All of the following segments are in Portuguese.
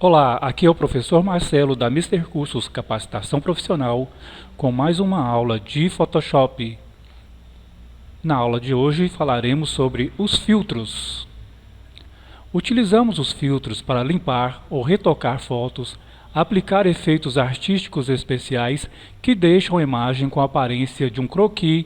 Olá, aqui é o professor Marcelo da Mister Cursos Capacitação Profissional com mais uma aula de Photoshop. Na aula de hoje falaremos sobre os filtros. Utilizamos os filtros para limpar ou retocar fotos, aplicar efeitos artísticos especiais que deixam a imagem com a aparência de um croquis,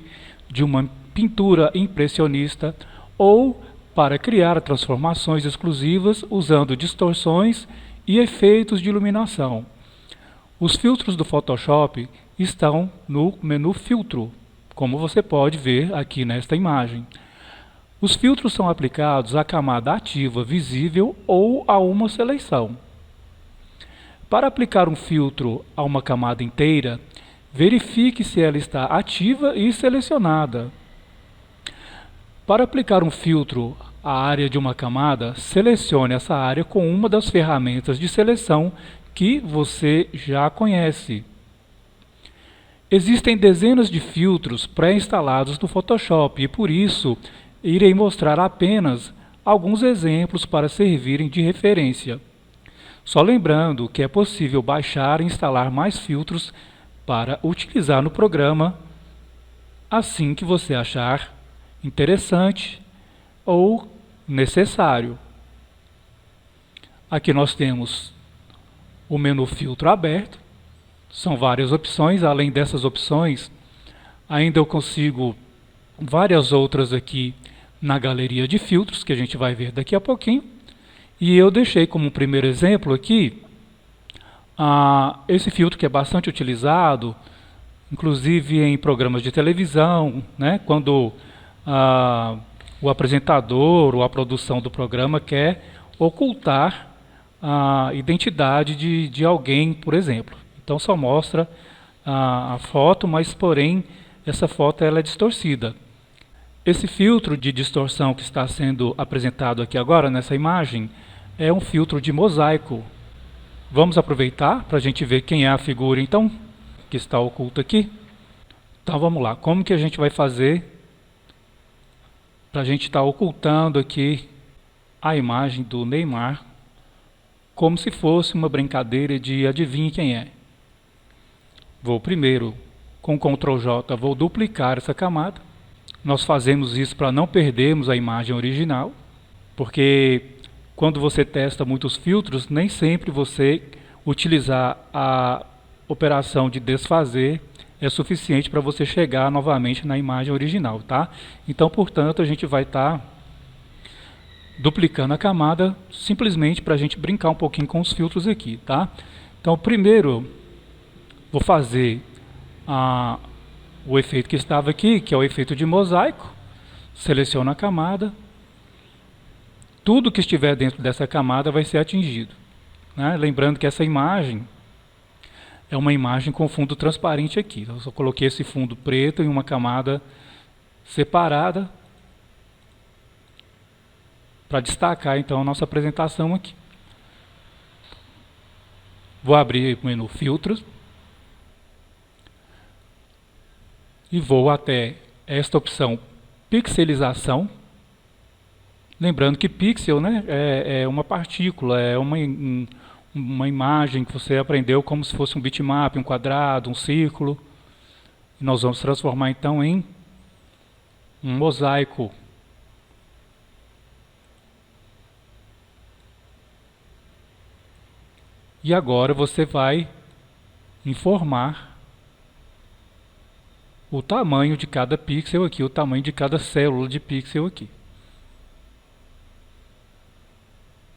de uma pintura impressionista ou para criar transformações exclusivas usando distorções e efeitos de iluminação. Os filtros do Photoshop estão no menu Filtro, como você pode ver aqui nesta imagem. Os filtros são aplicados à camada ativa visível ou a uma seleção. Para aplicar um filtro a uma camada inteira, verifique se ela está ativa e selecionada. Para aplicar um filtro à área de uma camada, selecione essa área com uma das ferramentas de seleção que você já conhece. Existem dezenas de filtros pré-instalados no Photoshop e por isso irei mostrar apenas alguns exemplos para servirem de referência. Só lembrando que é possível baixar e instalar mais filtros para utilizar no programa assim que você achar interessante ou necessário. Aqui nós temos o menu filtro aberto. São várias opções. Além dessas opções, ainda eu consigo várias outras aqui na galeria de filtros, que a gente vai ver daqui a pouquinho. E eu deixei como primeiro exemplo aqui esse filtro que é bastante utilizado, inclusive em programas de televisão, né? Quando o apresentador ou a produção do programa quer ocultar a identidade de alguém, por exemplo. Então só mostra a foto, mas porém essa foto ela é distorcida. Esse filtro de distorção que está sendo apresentado aqui agora nessa imagem é um filtro de mosaico. Vamos aproveitar para a gente ver quem é a figura então que está oculta aqui. Então vamos lá, como que a gente vai fazer para a gente estar ocultando aqui a imagem do Neymar como se fosse uma brincadeira de adivinhe quem é. Vou primeiro, com Ctrl J, vou duplicar essa camada. Nós fazemos isso para não perdermos a imagem original, porque quando você testa muitos filtros, nem sempre você utilizar a operação de desfazer é suficiente para você chegar novamente na imagem original, tá? Então, portanto, a gente vai estar duplicando a camada simplesmente para a gente brincar um pouquinho com os filtros aqui, tá? Então, primeiro, vou fazer o efeito que estava aqui, que é o efeito de mosaico. Seleciono a camada. Tudo que estiver dentro dessa camada vai ser atingido, né? Lembrando que essa imagem é uma imagem com fundo transparente aqui. Eu só coloquei esse fundo preto em uma camada separada para destacar então a nossa apresentação aqui. Vou abrir o menu Filtros e vou até esta opção Pixelização. Lembrando que pixel, né, é uma partícula, é uma imagem que você aprendeu como se fosse um bitmap, um quadrado, um círculo. E nós vamos transformar então em um mosaico. E agora você vai informar o tamanho de cada pixel aqui, o tamanho de cada célula de pixel aqui.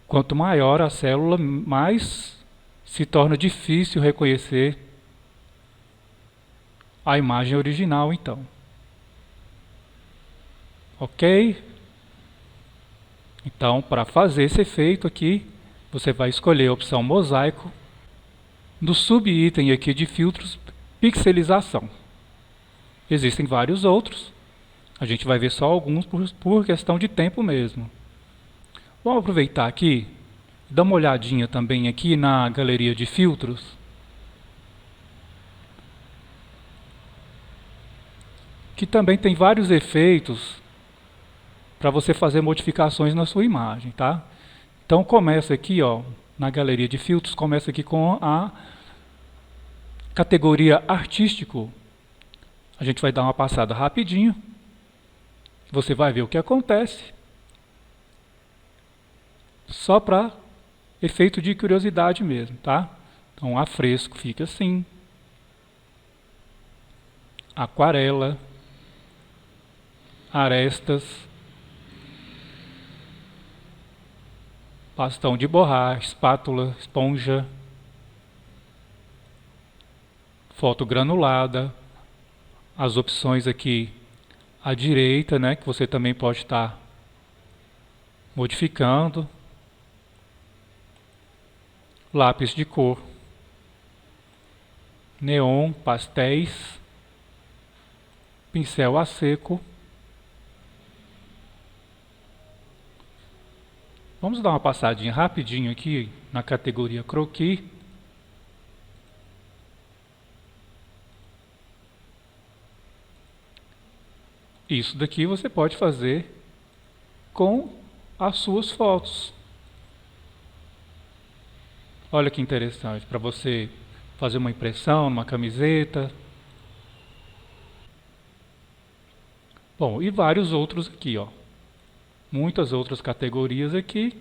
Quanto maior a célula, mais se torna difícil reconhecer a imagem original, então. Ok? Então, para fazer esse efeito aqui, você vai escolher a opção Mosaico. No subitem aqui de filtros, Pixelização. Existem vários outros. A gente vai ver só alguns por questão de tempo mesmo. Vamos aproveitar aqui, dar uma olhadinha também aqui na galeria de filtros. Que também tem vários efeitos para você fazer modificações na sua imagem, tá? Então começa aqui, ó, na galeria de filtros, começa aqui com a categoria artístico. A gente vai dar uma passada rapidinho. Você vai ver o que acontece. Só para efeito de curiosidade mesmo, tá? Então, afresco fica assim. Aquarela. Arestas. Bastão de borracha, espátula, esponja. Foto granulada. As opções aqui à direita, né, que você também pode estar modificando. Lápis de cor. Neon, pastéis. Pincel a seco. Vamos dar uma passadinha rapidinho aqui na categoria croquis. Isso daqui você pode fazer com as suas fotos. Olha que interessante, para você fazer uma impressão numa camiseta. Bom, e vários outros aqui, ó. Muitas outras categorias aqui.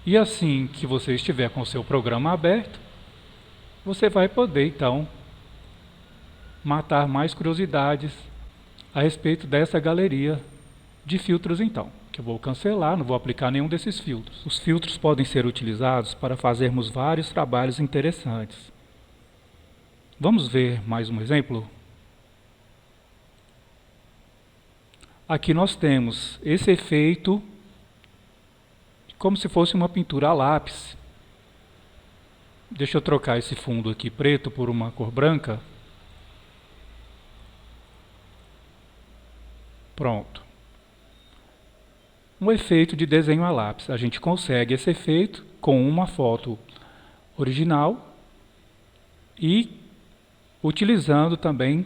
E assim que você estiver com o seu programa aberto, você vai poder, então, matar mais curiosidades a respeito dessa galeria de filtros, então, que eu vou cancelar, não vou aplicar nenhum desses filtros. Os filtros podem ser utilizados para fazermos vários trabalhos interessantes. Vamos ver mais um exemplo? Aqui nós temos esse efeito como se fosse uma pintura a lápis. Deixa eu trocar esse fundo aqui preto por uma cor branca. Pronto. Um efeito de desenho a lápis. A gente consegue esse efeito com uma foto original e utilizando também,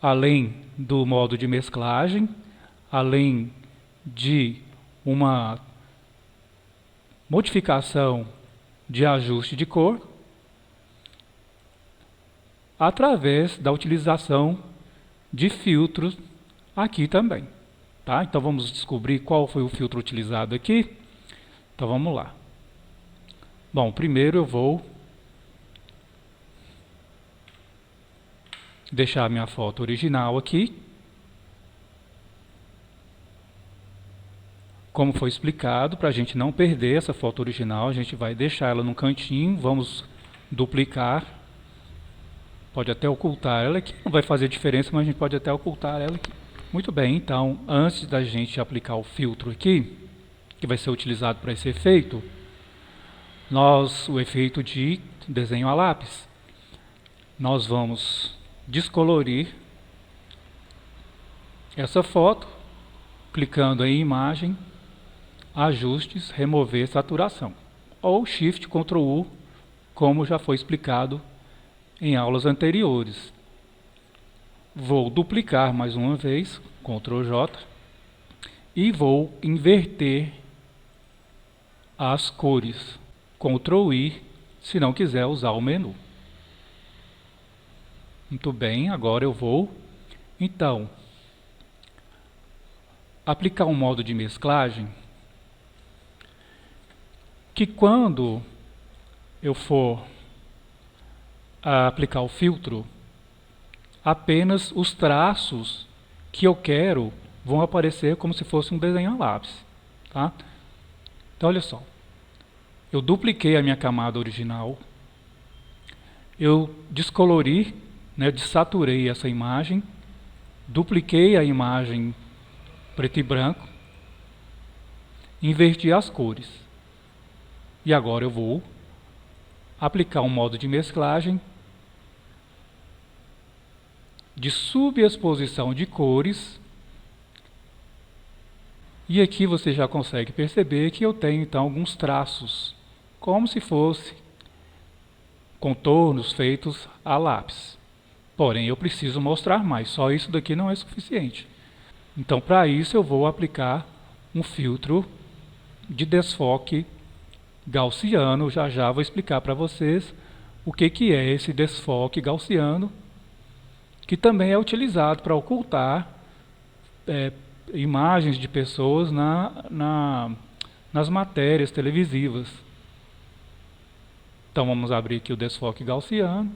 além do modo de mesclagem, além de uma modificação de ajuste de cor, através da utilização de filtros aqui também. Tá? Então vamos descobrir qual foi o filtro utilizado aqui. Então vamos lá. Bom, primeiro eu vou deixar a minha foto original aqui. Como foi explicado, para a gente não perder essa foto original, a gente vai deixar ela num cantinho, vamos duplicar. Pode até ocultar ela aqui, não vai fazer diferença, mas a gente pode até ocultar ela aqui. Muito bem, então, antes da gente aplicar o filtro aqui, que vai ser utilizado para esse efeito, o efeito de desenho a lápis, nós vamos descolorir essa foto, clicando em imagem, ajustes, remover saturação, ou Shift Ctrl U, como já foi explicado em aulas anteriores. Vou duplicar mais uma vez, Ctrl J, e vou inverter as cores, Ctrl I, se não quiser usar o menu. Muito bem, agora eu vou, então, aplicar um modo de mesclagem, que quando eu for aplicar o filtro, apenas os traços que eu quero vão aparecer como se fosse um desenho a lápis. Tá? Então, olha só. Eu dupliquei a minha camada original. Eu descolori, né, desaturei essa imagem. Dupliquei a imagem preto e branco. Inverti as cores. E agora eu vou aplicar um modo de mesclagem de subexposição de cores, e aqui você já consegue perceber que eu tenho então alguns traços, como se fosse contornos feitos a lápis. Porém, eu preciso mostrar mais, só isso daqui não é suficiente. Então, para isso, eu vou aplicar um filtro de desfoque gaussiano. Já já vou explicar para vocês o que é esse desfoque gaussiano, que também é utilizado para ocultar imagens de pessoas nas matérias televisivas. Então vamos abrir aqui o desfoque gaussiano.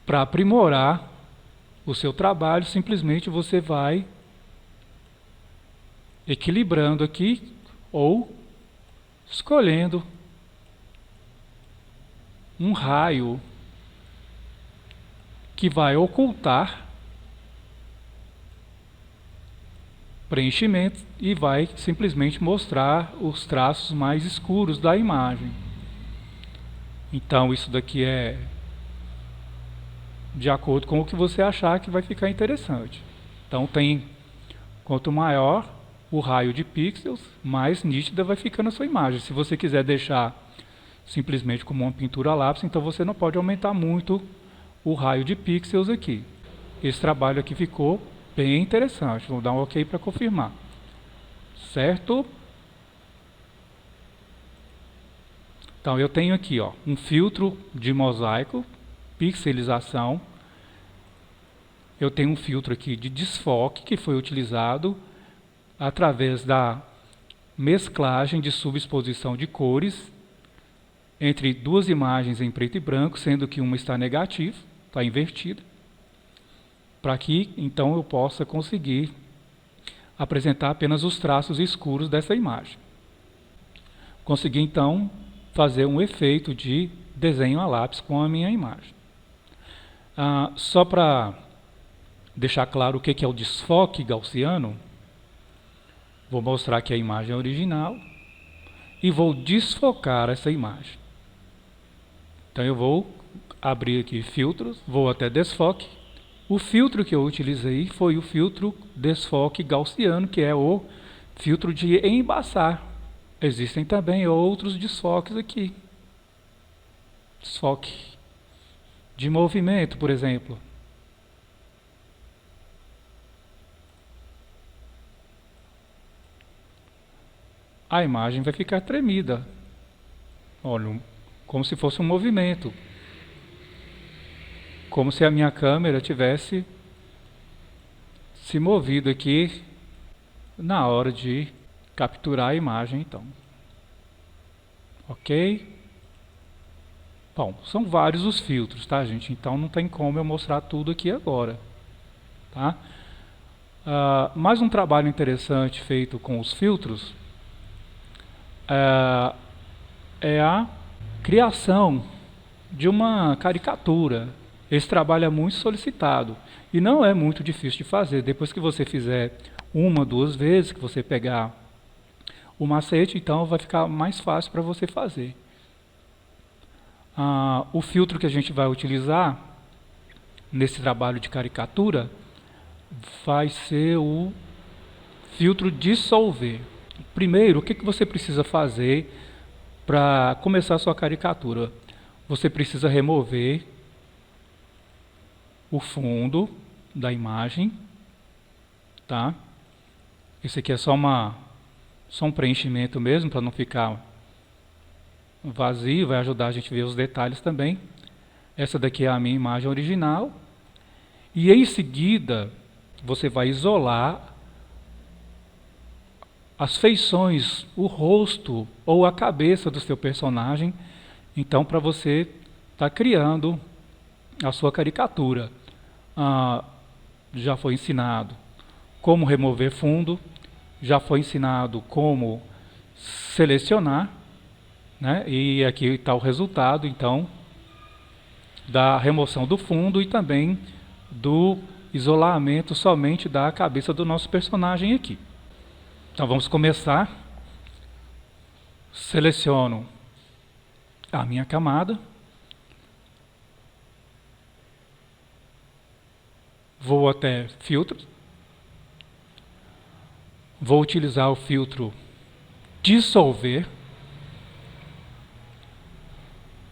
Para aprimorar o seu trabalho, simplesmente você vai equilibrando aqui ou escolhendo um raio que vai ocultar preenchimento e vai simplesmente mostrar os traços mais escuros da imagem. Então isso daqui é de acordo com o que você achar que vai ficar interessante. Então quanto maior o raio de pixels, mais nítida vai ficando a sua imagem. Se você quiser deixar simplesmente como uma pintura a lápis, então você não pode aumentar muito o raio de pixels aqui. Esse trabalho aqui ficou bem interessante. Vou dar um OK para confirmar. Certo? Então eu tenho aqui um filtro de mosaico, pixelização. Eu tenho um filtro aqui de desfoque que foi utilizado através da mesclagem de subexposição de cores entre duas imagens em preto e branco, sendo que uma está negativa, está invertida, para que então eu possa conseguir apresentar apenas os traços escuros dessa imagem. Consegui então fazer um efeito de desenho a lápis com a minha imagem. Só para deixar claro o que é o desfoque gaussiano, vou mostrar aqui a imagem original e vou desfocar essa imagem. Então eu vou abrir aqui filtros, vou até desfoque. O filtro que eu utilizei foi o filtro desfoque gaussiano, que é o filtro de embaçar. Existem também outros desfoques aqui. Desfoque de movimento, por exemplo. A imagem vai ficar tremida. Olha, como se fosse um movimento. Como se a minha câmera tivesse se movido aqui na hora de capturar a imagem, então. Ok? Bom, são vários os filtros, tá, gente? Então não tem como eu mostrar tudo aqui agora, tá? Mais um trabalho interessante feito com os filtros é a criação de uma caricatura. Esse trabalho é muito solicitado e não é muito difícil de fazer. Depois que você fizer uma, duas vezes, que você pegar o macete, então vai ficar mais fácil para você fazer. O filtro que a gente vai utilizar nesse trabalho de caricatura vai ser o filtro dissolver. Primeiro, o que você precisa fazer para começar a sua caricatura? Você precisa remover o fundo da imagem, tá? Esse aqui é só um preenchimento mesmo, para não ficar vazio, vai ajudar a gente a ver os detalhes também. Essa daqui é a minha imagem original. E em seguida, você vai isolar as feições, o rosto ou a cabeça do seu personagem, então para você estar criando a sua caricatura. Já foi ensinado como remover fundo, já foi ensinado como selecionar, né? E aqui está o resultado, então, da remoção do fundo e também do isolamento somente da cabeça do nosso personagem aqui. Então vamos começar. Seleciono a minha camada. Vou até filtros. Vou utilizar o filtro dissolver.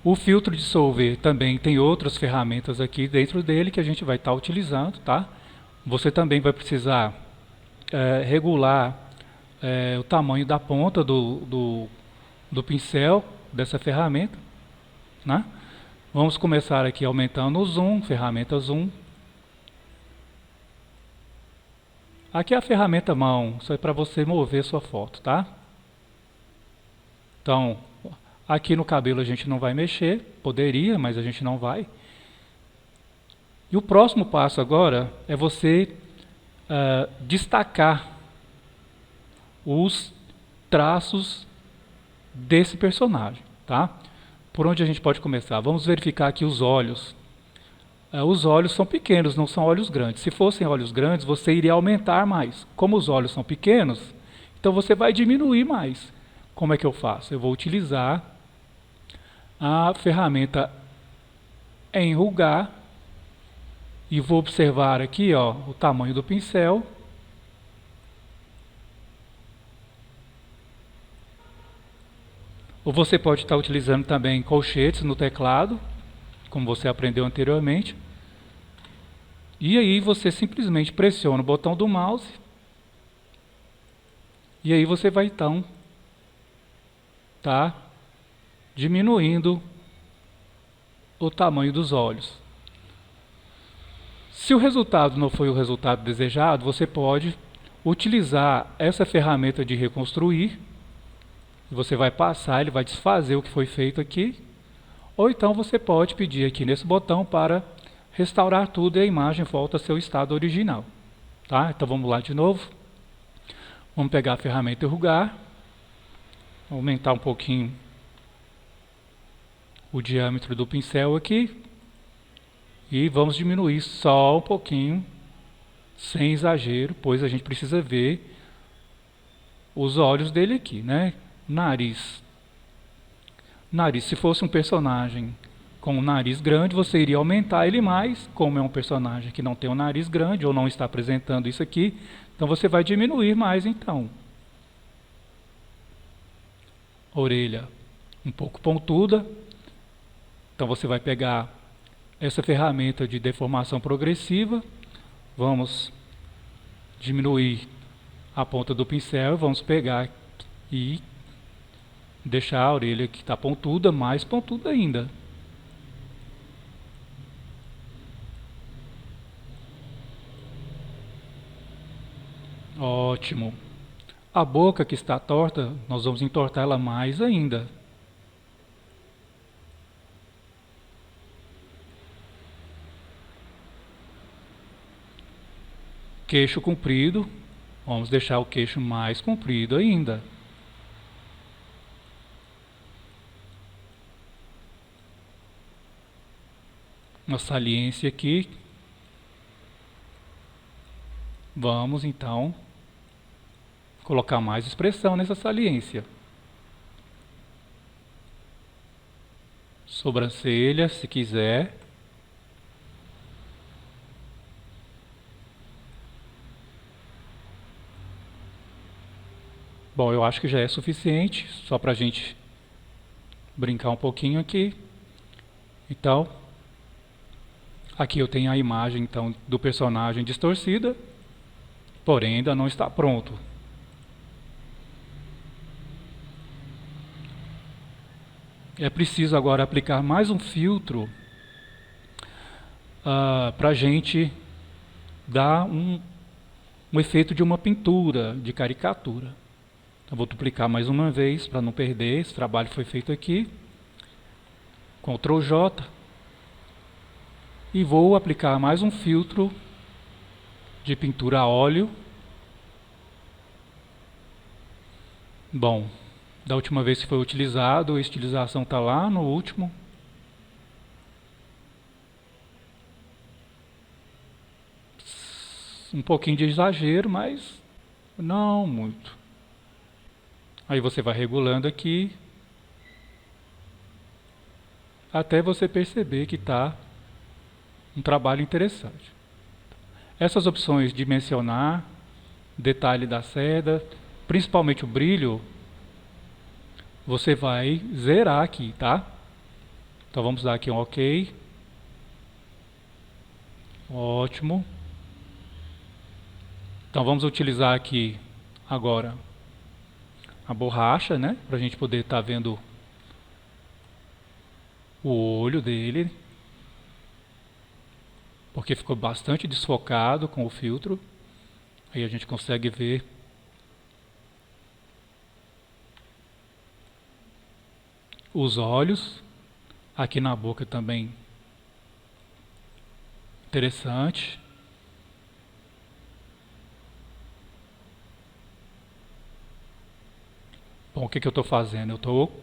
O filtro dissolver também tem outras ferramentas aqui dentro dele que a gente vai estar utilizando, tá? Você também vai precisar regular o tamanho da ponta do pincel dessa ferramenta, né? Vamos começar aqui aumentando o zoom, ferramenta zoom. Aqui é a ferramenta mão, isso é para você mover sua foto, tá? Então, aqui no cabelo a gente não vai mexer, poderia, mas a gente não vai. E o próximo passo agora é você destacar os traços desse personagem, tá? Por onde a gente pode começar? Vamos verificar aqui os olhos. Os olhos são pequenos, não são olhos grandes. Se fossem olhos grandes, você iria aumentar mais. Como os olhos são pequenos, então você vai diminuir mais. Como é que eu faço? Eu vou utilizar a ferramenta enrugar e vou observar aqui, ó, o tamanho do pincel. Ou você pode estar utilizando também colchetes no teclado, como você aprendeu anteriormente. E aí você simplesmente pressiona o botão do mouse. E aí você vai então diminuindo o tamanho dos olhos. Se o resultado não foi o resultado desejado, você pode utilizar essa ferramenta de reconstruir. Você vai passar, ele vai desfazer o que foi feito aqui. Ou então você pode pedir aqui nesse botão para restaurar tudo e a imagem volta ao seu estado original. Tá? Então vamos lá de novo. Vamos pegar a ferramenta enrugar. Aumentar um pouquinho o diâmetro do pincel aqui. E vamos diminuir só um pouquinho, sem exagero, pois a gente precisa ver os olhos dele aqui, né? Nariz. Nariz, se fosse um personagem com um nariz grande, você iria aumentar ele mais. Como é um personagem que não tem um nariz grande ou não está apresentando isso aqui, então você vai diminuir mais então. Orelha um pouco pontuda, então você vai pegar essa ferramenta de deformação progressiva, vamos diminuir a ponta do pincel, vamos pegar e deixar a orelha que está pontuda, mais pontuda ainda. Ótimo. A boca que está torta, nós vamos entortar ela mais ainda. Queixo comprido, vamos deixar o queixo mais comprido ainda. Uma saliência aqui. Vamos então colocar mais expressão nessa saliência. Sobrancelha, se quiser. Bom, eu acho que já é suficiente, só para a gente brincar um pouquinho aqui. Então, aqui eu tenho a imagem então do personagem distorcida, porém ainda não está pronto. É preciso agora aplicar mais um filtro para a gente dar um efeito de uma pintura, de caricatura. Eu vou duplicar mais uma vez para não perder. Esse trabalho foi feito aqui. Ctrl J. E vou aplicar mais um filtro de pintura a óleo. Bom, da última vez que foi utilizado, a estilização está lá no último. Um pouquinho de exagero, mas não muito. Aí você vai regulando aqui, até você perceber que está um trabalho interessante. Essas opções de dimensionar, detalhe da seda, principalmente o brilho, você vai zerar aqui, tá? Então vamos dar aqui um OK. Ótimo. Então vamos utilizar aqui agora a borracha, né, para a gente poder estar vendo o olho dele, porque ficou bastante desfocado com o filtro. Aí a gente consegue ver os olhos, aqui na boca também, interessante. Bom, o que eu estou fazendo? Eu estou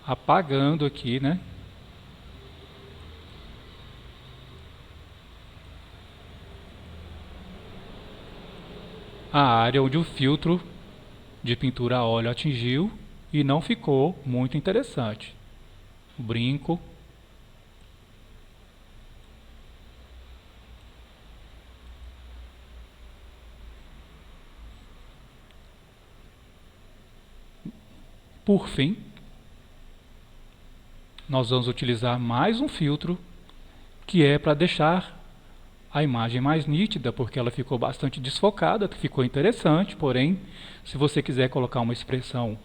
apagando aqui, né? A área onde o filtro de pintura a óleo atingiu e não ficou muito interessante. O brinco. Por fim, nós vamos utilizar mais um filtro que é para deixar a imagem mais nítida, porque ela ficou bastante desfocada, ficou interessante, porém, se você quiser colocar uma expressão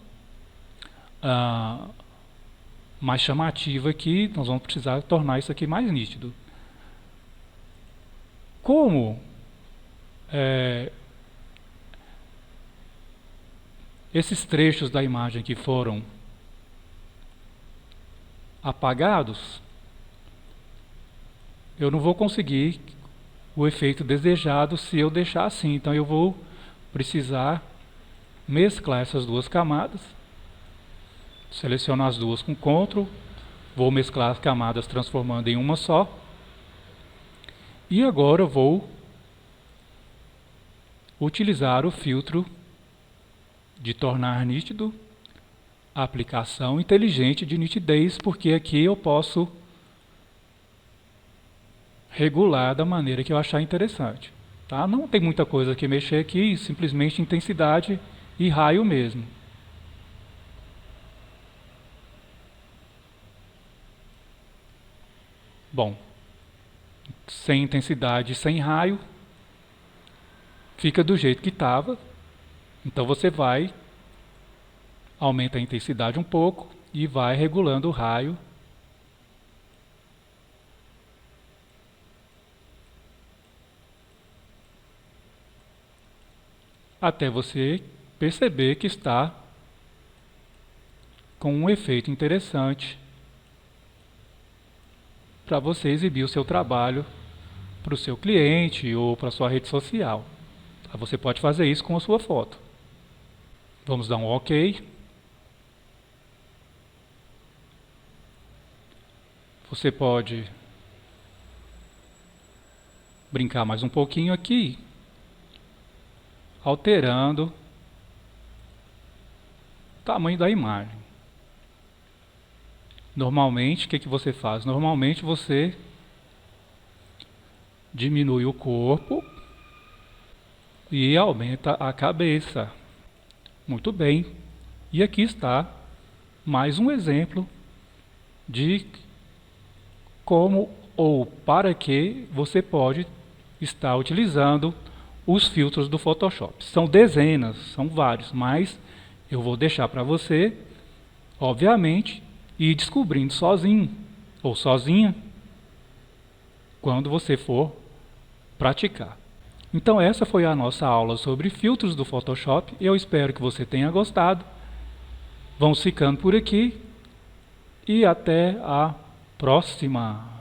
mais chamativa aqui, nós vamos precisar tornar isso aqui mais nítido. Como esses trechos da imagem que foram apagados, eu não vou conseguir o efeito desejado se eu deixar assim. Então eu vou precisar mesclar essas duas camadas. Seleciono as duas com Ctrl, vou mesclar as camadas transformando em uma só. E agora eu vou utilizar o filtro de tornar nítido, a aplicação inteligente de nitidez, porque aqui eu posso regular da maneira que eu achar interessante. Tá? Não tem muita coisa que mexer aqui, simplesmente intensidade e raio mesmo. Bom, sem intensidade e sem raio, fica do jeito que estava. Então você vai, aumenta a intensidade um pouco e vai regulando o raio. Até você perceber que está com um efeito interessante para você exibir o seu trabalho para o seu cliente ou para a sua rede social. Você pode fazer isso com a sua foto. Vamos dar um OK. Você pode brincar mais um pouquinho aqui, alterando o tamanho da imagem. Normalmente, o que você faz? Normalmente você diminui o corpo e aumenta a cabeça. Muito bem. E aqui está mais um exemplo de como ou para que você pode estar utilizando os filtros do Photoshop. São dezenas, são vários, mas eu vou deixar para você, obviamente, ir descobrindo sozinho ou sozinha quando você for praticar. Então essa foi a nossa aula sobre filtros do Photoshop. Eu espero que você tenha gostado. Vamos ficando por aqui e até a próxima.